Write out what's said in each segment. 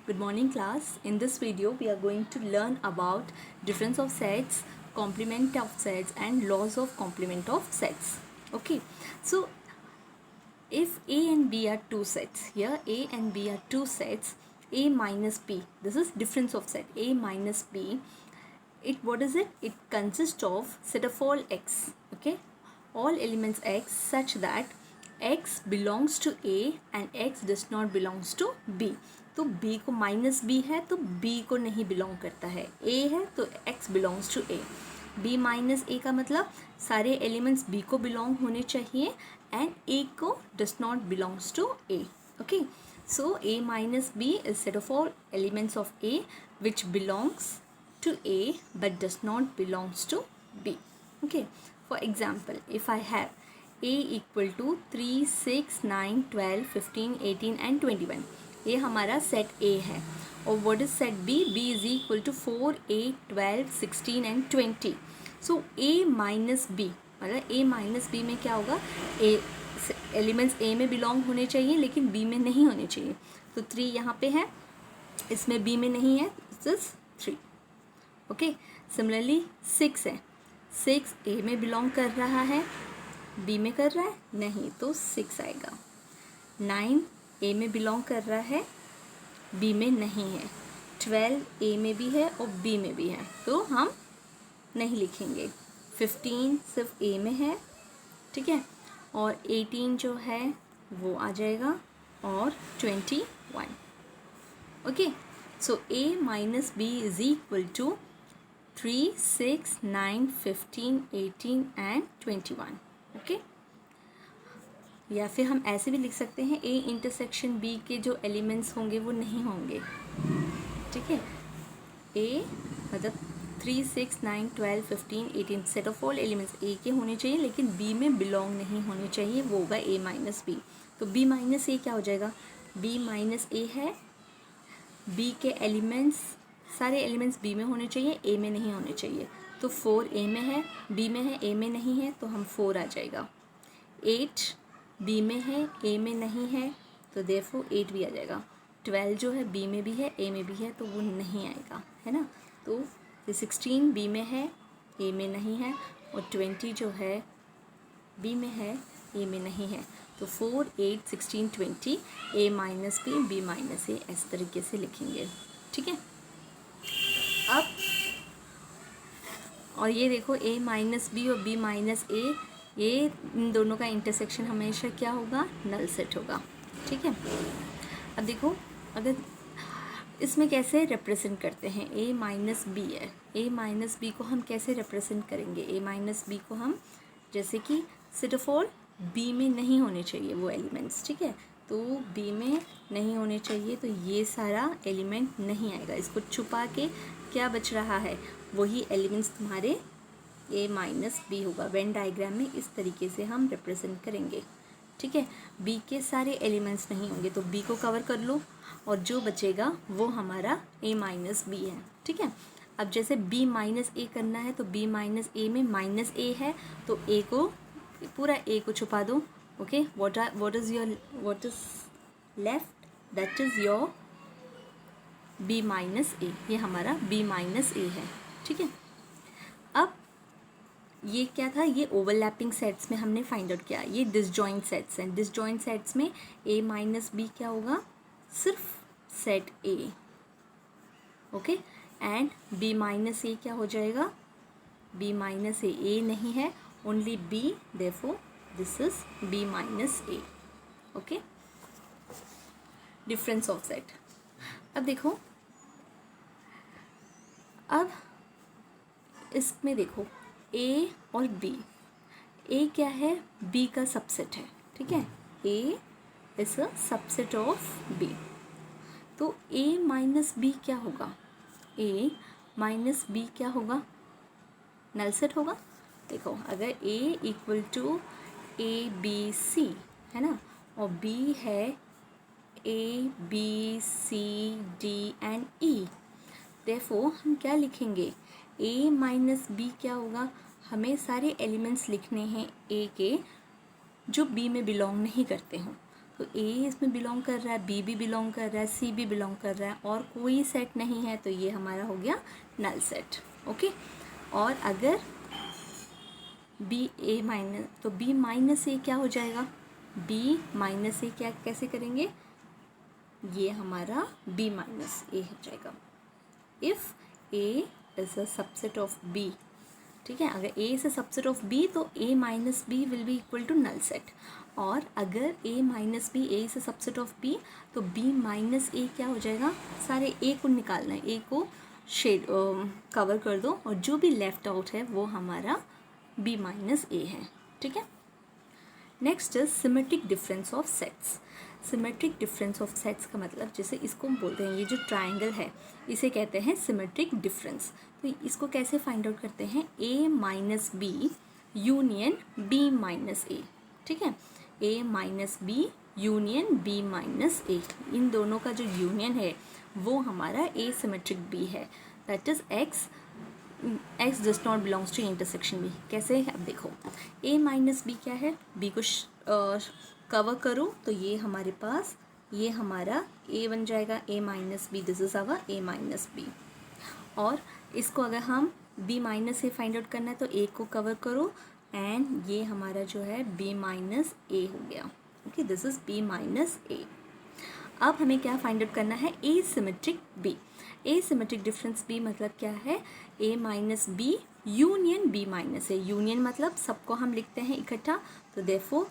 Good morning class. In this video we are going to learn about difference of sets, complement of sets and laws of complement of sets. Okay. So if A and B are two sets, here A and B are two sets, A minus B, this is difference of set, A minus B, what is it? It consists of set of all x, okay, all elements x such that x belongs to A and x does not belongs to B. तो B को minus B है तो B को नहीं belong करता है, A है तो x belongs to A. B minus A का मतलब सारे एलिमेंट्स B को बिलोंग होने चाहिए एंड A को does not belongs to A. Okay, so A minus B is set of all elements of A which belongs to A but does not belongs to B. Okay, for example, if I have A equal to 3, 6, 9, 12, 15, 18 and 21, ये हमारा set A है. और what is set B? B is equal to 4, 8, 12, 16 and 20. So A minus B मतलब A minus B में क्या होगा? A elements A में belong होने चाहिए लेकिन B में नहीं होने चाहिए. तो 3 यहाँ पे है, इसमें B में नहीं है, दिस 3. ओके, सिमिलरली 6 है, 6 A में बिलोंग कर रहा है, B में कर रहा है नहीं, तो 6 आएगा. 9 A में बिलोंग कर रहा है, B में नहीं है. 12 A में भी है और B में भी है, तो हम नहीं लिखेंगे. 15 सिर्फ A में है, ठीक है, और 18 जो है वो आ जाएगा और 21. Okay, so A minus B is equal to 3, 6, 9, 15, 18 and 21. Okay, या फिर हम ऐसे भी लिख सकते हैं A इंटरसेक्शन B के जो एलिमेंट्स होंगे वो नहीं होंगे, ठीक है. A मतलब 3, 6, 9, 12, 15, 18 set of all elements A के होने चाहिए लेकिन B में बिलोंग नहीं होने चाहिए, वो होगा A माइनस B. तो B माइनस A क्या हो जाएगा? B माइनस A है, B के एलिमेंट्स सारे एलिमेंट्स B में होने चाहिए, A में नहीं होने चाहिए. तो 4 A में है, B में है, A में नहीं है, तो हम 4 आ जाएगा. 8 B में है, A में नहीं है, तो देयरफॉर 8 भी आ जाएगा. 12 जो है B में भी है, A में भी है, तो वो नहीं आएगा, है ना. तो 16 B में है, A में नहीं है, और 20 जो है B में है, A में नहीं है. तो 4, 8, 16, 20 A minus B, B minus A, इस तरीके से लिखेंगे, ठीक है. अब और ये देखो A माइनस B और B माइनस A, ये इन दोनों का इंटरसेक्शन हमेशा क्या होगा? नल सेट होगा, ठीक है. अब देखो, अगर इसमें कैसे रिप्रेजेंट करते हैं, A माइनस B है, A माइनस B को हम कैसे रिप्रेजेंट करेंगे? A माइनस B को हम जैसे कि सेट ऑफ ऑल B में नहीं होने चाहिए वो एलिमेंट्स, ठीक है. तो B में नहीं होने चाहिए, तो ये सारा एलिमेंट नहीं आएगा. इसको छुपा के क्या बच रहा है? वही एलिमेंट्स तुम्हारे A माइनस B होगा. वेन डायग्राम में इस तरीके से हम रिप्रेजेंट करेंगे, ठीक है. B के सारे एलिमेंट्स नहीं होंगे तो B को कवर कर लो और जो बचेगा वो हमारा A माइनस B है, ठीक है. अब जैसे B माइनस A करना है तो B माइनस A में माइनस A है, तो A को पूरा A को छुपा दो. Okay, what is left, that is your B minus A. ये हमारा B माइनस A है, ठीक है. अब ये क्या था? ये ओवरलैपिंग सेट्स में हमने फाइंड आउट किया. ये डिसजॉइंट सेट्स हैं. डिसजॉइंट सेट्स में A माइनस B क्या होगा? सिर्फ set A, okay. And B minus A क्या हो जाएगा? B माइनस A नहीं है, only B, therefore this is B minus A. Okay, difference of set. अब देखो, अब इसमें देखो A और B. A क्या है? B का सबसेट है, ठीक है. A is a subset of B. तो A माइनस B क्या होगा? A माइनस B क्या होगा? नल सेट होगा. देखो, अगर A इक्वल टू ABC है ना, और B है ABCD एंड E, देयरफॉर हम क्या लिखेंगे? A माइनस B क्या होगा? हमें सारे एलिमेंट्स लिखने हैं A के जो B में बिलोंग नहीं करते हों. तो ए इसमें बिलोंग कर रहा है, बी भी बिलोंग कर रहा है, सी भी बिलोंग कर रहा है और कोई सेट नहीं है, तो ये हमारा हो गया नल सेट। ओके, और अगर बी ए माइनस, तो बी माइनस ए क्या हो जाएगा, बी माइनस ए क्या कैसे करेंगे, ये हमारा बी माइनस ए हो जाएगा। If A is a subset of B, ठीक है, अगर A is a subset of B तो A minus B will be equal to null set, और अगर A minus B, A is a subset of B, तो B minus A क्या हो जाएगा, सारे ए को निकालना है, ए को शेड कवर कर दो और जो भी लेफ्ट आउट है वो हमारा बी माइनस ए है। ठीक है, next is symmetric difference of sets. Symmetric difference of sets का मतलब, जैसे इसको हम बोलते हैं, ये जो ट्राइंगल है इसे कहते हैं सिमेट्रिक डिफरेंस। तो इसको कैसे फाइंड आउट करते हैं, A minus B union B minus A. ठीक है, A minus B union B minus A, इन दोनों का जो यूनियन है वो हमारा ए सिमेट्रिक बी है, that is x does not belongs to intersection B. कैसे, अब देखो ए माइनस बी क्या है, बी को कवर करो तो ये हमारे पास, ये हमारा ए बन जाएगा, A minus B, this is our A minus B. और इसको अगर हम B minus A find out करना है तो ए को कवर करो एंड ये हमारा जो है बी माइनस ए हो गया। Okay, this is B minus A. अब हमें क्या फाइंड आउट करना है, A symmetric B. A symmetric difference B मतलब क्या है, A minus B union B minus A. Union मतलब सबको हम लिखते हैं इकट्ठा, तो देयरफॉर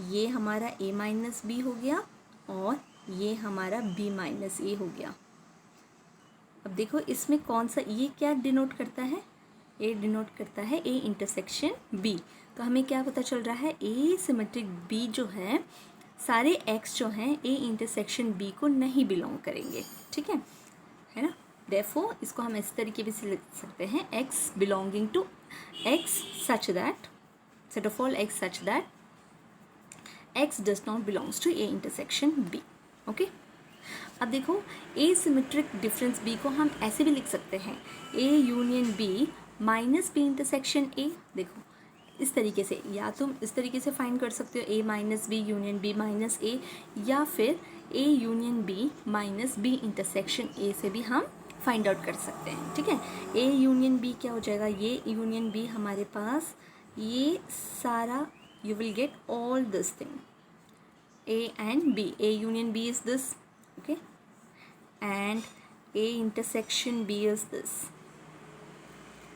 ये हमारा ए माइनस बी हो गया और ये हमारा बी माइनस ए हो गया। अब देखो इसमें कौन सा, ये क्या डिनोट करता है, ए डिनोट करता है ए इंटरसेक्शन बी। तो हमें क्या पता चल रहा है, ए सिमेट्रिक बी जो है, सारे एक्स जो हैं ए इंटरसेक्शन बी को नहीं बिलोंग करेंगे। ठीक है ना, देयरफॉर इसको हम इस तरीके भी से लिख सकते हैं, x belonging to x such that, set of all x such that x does not belongs to A intersection B. Okay, अब देखो ए सिमेट्रिक डिफरेंस बी को हम ऐसे भी लिख सकते हैं, A union B minus B intersection A. देखो इस तरीके से, या तुम इस तरीके से फाइंड कर सकते हो, A minus B union B minus A, या फिर A union B minus B intersection A से भी हम फाइंड आउट कर सकते हैं। ठीक है, ए यूनियन बी क्या हो जाएगा, ये यूनियन बी हमारे पास ये सारा, you will get all this thing, A and B, A union B is this, okay, and A intersection B is this.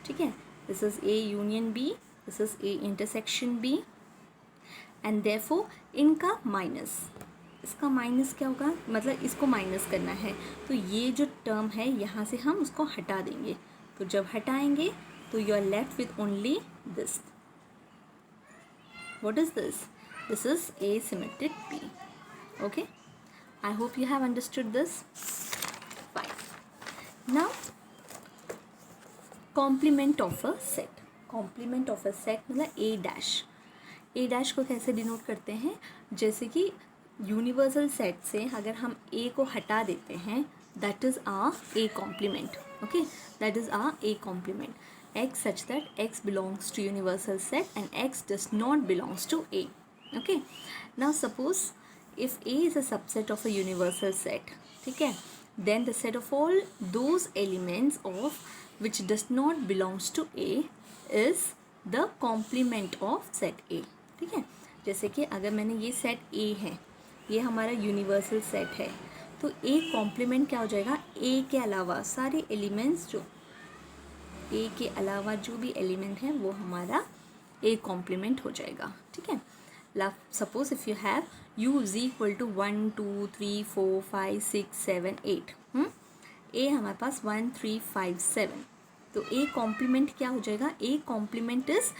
ठीक है, this is A union B, this is A intersection B and therefore इनका माइनस, इसका माइनस क्या होगा, मतलब इसको माइनस करना है, तो ये जो टर्म है यहाँ से हम उसको हटा देंगे, तो जब हटाएंगे तो you are left with only this. What is this, this is A symmetric B. Okay, I hope you have understood this. Fine. Now complement of a set. Complement of a set मतलब A dash. A dash को कैसे denote करते हैं, जैसे कि universal set से अगर हम ए को हटा देते हैं, that is a A complement. Okay, that is a A complement, x such that x belongs to universal set and x does not belongs to A. Okay, now suppose if A is a subset of a universal set, ठीक है, then the set of all those elements of which does not belongs to A is the complement of set A. ठीक है, जैसे कि अगर मैंने ये set A है, ये हमारा यूनिवर्सल सेट है, तो A कॉम्प्लीमेंट क्या हो जाएगा, A के अलावा सारे एलिमेंट्स, जो A के अलावा जो भी एलिमेंट है वो हमारा A कॉम्प्लीमेंट हो जाएगा। ठीक है, suppose if you have u is equal to 1 2 3 4 5 6 7 8, ए हमारे पास 1 3 5 7, तो ए कॉम्प्लीमेंट क्या हो जाएगा, ए कॉम्प्लीमेंट इज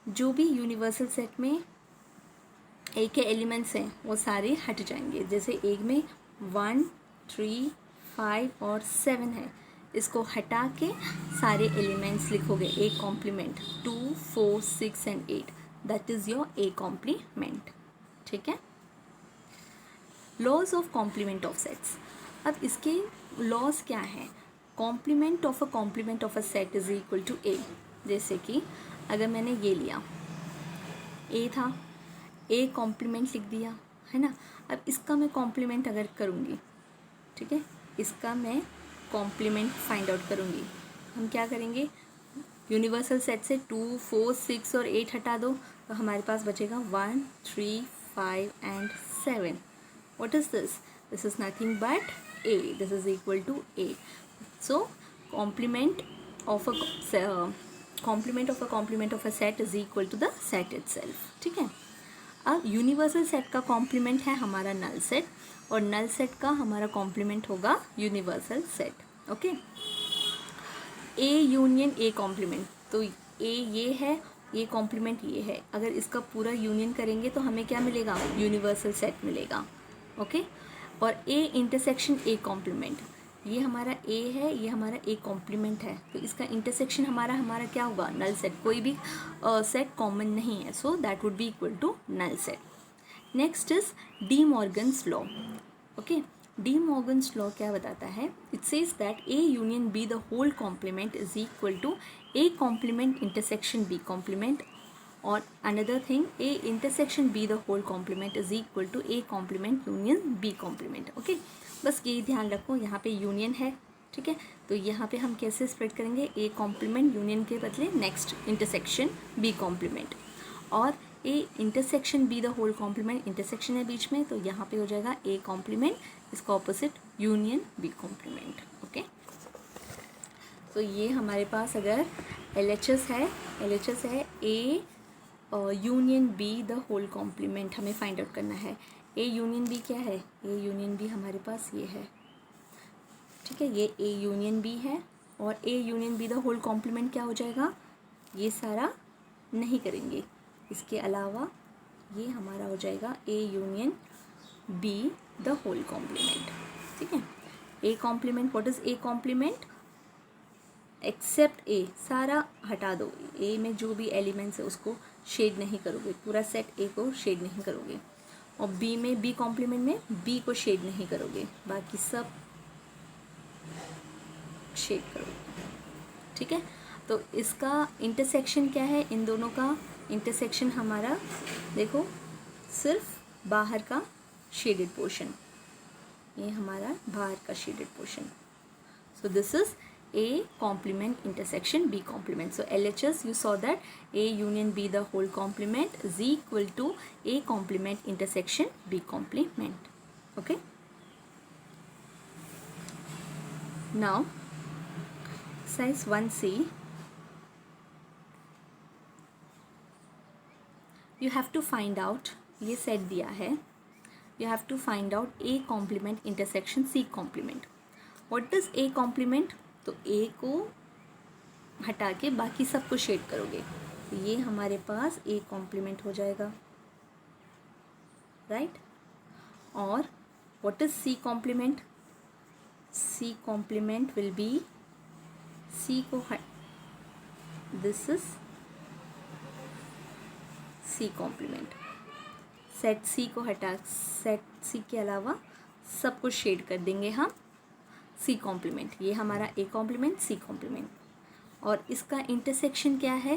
जो भी यूनिवर्सल सेट में ए के एलिमेंट्स हैं वो सारे हट जाएंगे। जैसे ए में 1 3 5 और 7 है, इसको हटा के सारे एलिमेंट्स लिखोगे, A complement 2 4 6 and 8, that is your A complement. ठीक है, laws of complement of sets. अब इसके लॉज क्या हैं, complement of a set is equal to A. जैसे कि अगर मैंने ये लिया, ए था, ए कॉम्प्लीमेंट लिख दिया, है ना। अब इसका मैं कॉम्प्लीमेंट अगर करूँगी, ठीक है, इसका मैं कॉम्प्लीमेंट फाइंड आउट करूँगी, हम क्या करेंगे, यूनिवर्सल सेट से 2, 4, 6 और 8 हटा दो तो हमारे पास बचेगा 1, 3, 5 and 7. What is this? This is nothing but A. This is equal to A. So complement of a complement of a set is equal to the set itself. ठीक है। अब यूनिवर्सल सेट का कॉम्प्लीमेंट है हमारा नल set और null set का हमारा complement होगा universal set. Okay, A union A complement, तो ए ये है, ये कॉम्प्लीमेंट ये है, अगर इसका पूरा यूनियन करेंगे तो हमें क्या मिलेगा, यूनिवर्सल सेट मिलेगा। ओके, और ए इंटरसेक्शन ए कॉम्प्लीमेंट, ये हमारा ए है, ये हमारा ए कॉम्प्लीमेंट है, तो इसका इंटरसेक्शन हमारा क्या होगा, नल सेट, कोई भी सेट कॉमन नहीं है, so that would be equal to null set. Next is De Morgan's law. Okay, De Morgan's law क्या बताता है, it says that A union B the whole complement is equal to A complement intersection B complement, और another thing A intersection B the whole complement is equal to A complement union B complement. Okay, बस यही ध्यान रखो, यहाँ पे union है, ठीक है, तो यहाँ पे हम कैसे स्प्रेड करेंगे, ए कॉम्प्लीमेंट यूनियन के बदले नेक्स्ट इंटरसेक्शन बी कॉम्प्लीमेंट, और A intersection B the whole complement, intersection है बीच में, तो यहाँ पे हो जाएगा ए कॉम्प्लीमेंट, इसका opposite union B complement. Okay, तो ये हमारे पास अगर LHS है A union B the whole complement हमें फाइंड आउट करना है। ए यूनियन बी क्या है, ए यूनियन बी हमारे पास ये है, ठीक है, ये ए यूनियन बी है, और A union B the whole complement क्या हो जाएगा, ये सारा नहीं करेंगे, इसके अलावा ये हमारा हो जाएगा A union B the whole complement. ठीक है, A complement, what is A complement, except A, सारा हटा दो, ए में जो भी एलिमेंट्स है उसको शेड नहीं करोगे, पूरा सेट ए को शेड नहीं करोगे, और बी में, बी कॉम्प्लीमेंट में बी को शेड नहीं करोगे, बाकी सब शेड करोगे। ठीक है, तो इसका इंटरसेक्शन क्या है, इन दोनों का इंटरसेक्शन हमारा देखो सिर्फ बाहर का शेडेड पोर्शन, ये हमारा बाहर का shaded portion, so this is A complement intersection B complement. So LHS, you saw that A union B the whole complement is equal to A complement intersection B complement. Okay. Now, exercise 1C. You have to find out, ये set दिया है, you have to find out A complement intersection C complement. What is A complement? तो A को हटा के बाकी सबको shade करोगे, तो ये हमारे पास ए कॉम्प्लीमेंट हो जाएगा, राइट। और what is C complement, C complement will be, C को this is C complement, set C को हटा, सेट सी के अलावा सबको शेड कर देंगे हम सी कॉम्प्लीमेंट, ये हमारा ए कॉम्प्लीमेंट सी कॉम्प्लीमेंट, और इसका इंटरसेक्शन क्या है,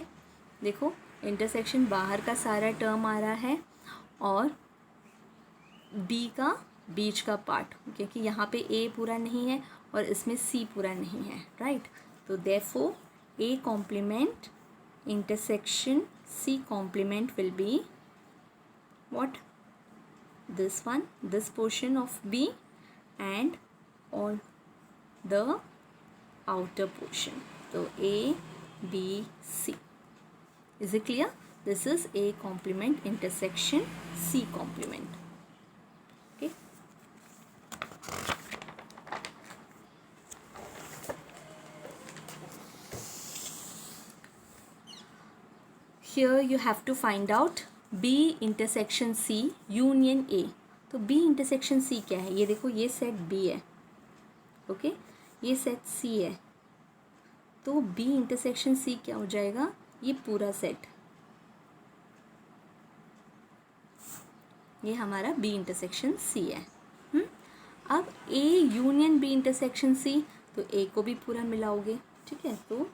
देखो इंटरसेक्शन बाहर का सारा टर्म आ रहा है और बी का बीच का पार्ट, क्योंकि यहाँ पे ए पूरा नहीं है और इसमें सी पूरा नहीं है, राइट, तो therefore A complement intersection C complement will be what, this one, this portion of B and all the outer portion, so A, B, C. Is it clear? This is A complement intersection C complement. Okay. Here you have to find out B intersection C union A. तो B intersection C क्या है, ये देखो ये set B है, okay, ये set सी है, तो बी इंटरसेक्शन सी क्या हो जाएगा, ये पूरा सेट, ये हमारा बी इंटरसेक्शन सी है। अब A union B intersection C, तो ए को भी पूरा मिलाओगे, ठीक है, तो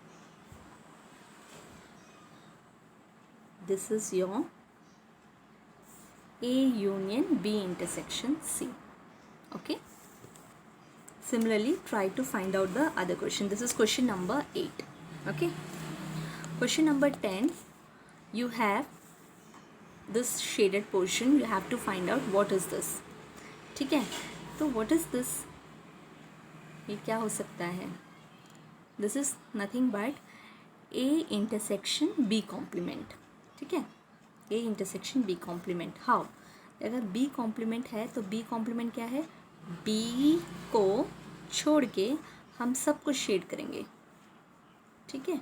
this is your A union B intersection C. Okay. Similarly, try to find out the other question. This is question number 8. Okay. Question number 10. You have this shaded portion. You have to find out what is this. ठीक है. तो what is this? ये क्या हो सकता है? This is nothing but A intersection B complement. ठीक है. A intersection B complement. How? अगर B complement है तो B complement क्या है? B को छोड़ के हम सब कुछ शेड करेंगे. ठीक है.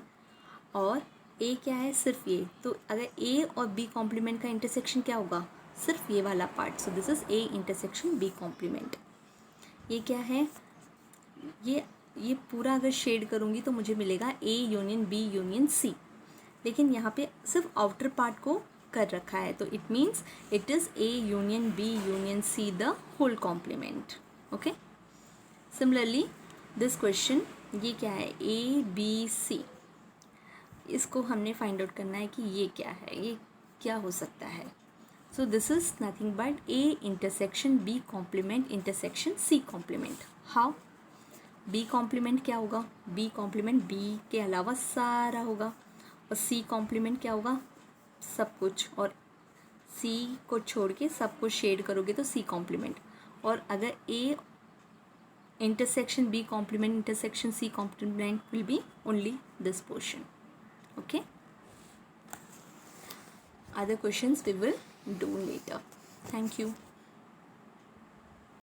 और A क्या है? सिर्फ ये. तो अगर A और B कॉम्प्लीमेंट का इंटरसेक्शन क्या होगा? सिर्फ ये वाला part. So this is A intersection B complement. ये क्या है? ये पूरा अगर शेड करूँगी तो मुझे मिलेगा A union B union C. लेकिन यहाँ पे सिर्फ आउटर पार्ट को कर रखा है, तो it means it is A union B union C the whole complement. Okay. Similarly this question, ये क्या है? A B C. इसको हमने फाइंड आउट करना है कि ये क्या है, ये क्या हो सकता है. So this is nothing but A intersection B complement intersection C complement. How? B complement क्या होगा? B कॉम्प्लीमेंट B के अलावा सारा होगा. और C कॉम्प्लीमेंट क्या होगा? सब कुछ. और C को छोड़ के सब कुछ शेड करोगे तो C कॉम्प्लीमेंट. और अगर A intersection B complement intersection C complement will be only this portion. Okay. Other questions we will do later. Thank you.